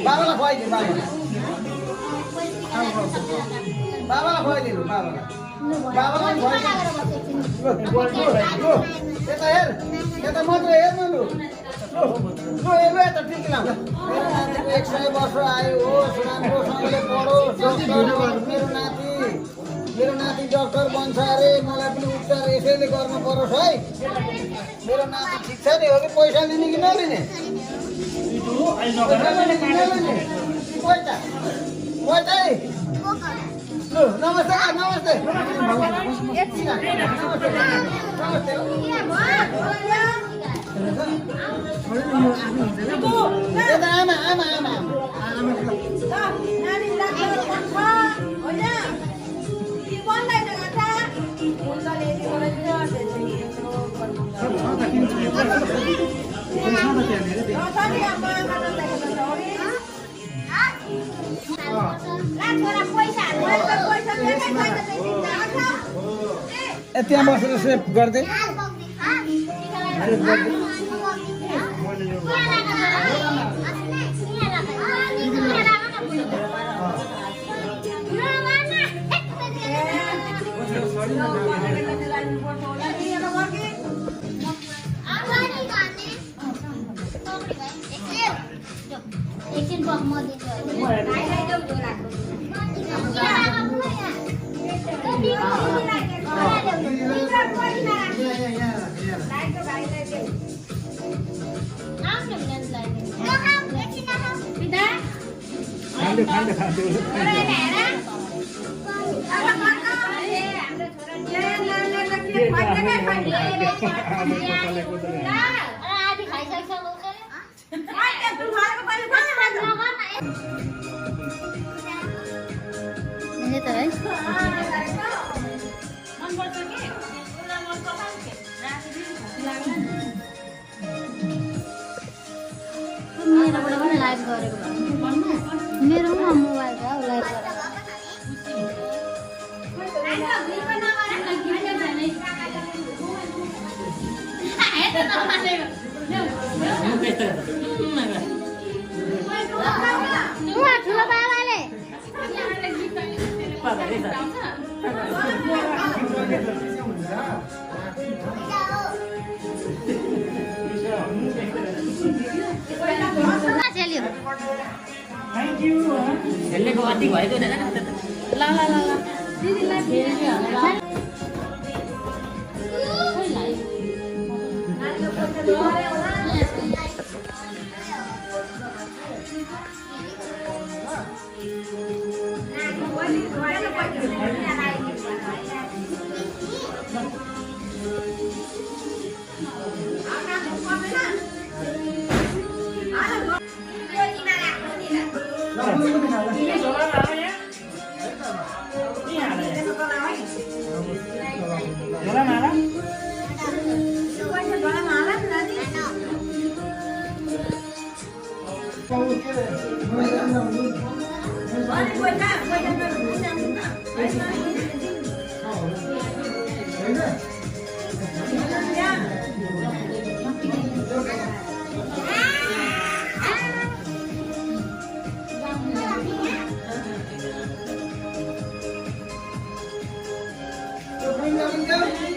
बाबालाई खुवाइदिनु बाबालाई खुवाइदिनु बाबालाई यता हेर यता मात्र हेर्नु लु हेर्नु यता ठिक लाग्छ 100 वर्ष आयो होस् राम्रोसँगले पढोस् मेरो नाति डक्टर बन्छ अरे मलाई पनि उपचार यसैले गर्नु परोस् है मेरो नाति ठिक छ नि हो कि पैसा लिने कि नलिने नमस्ते नमस्ते आमा आमा आमा त्यहाँ बसेर सेभ गर्दै मेरो मोबाइल छ लाइभ ठुलो बाबाले थ्याङ्क यू खेल्नेको अति भएको ल ल ल ल दिदीलाई फेरि इन्कम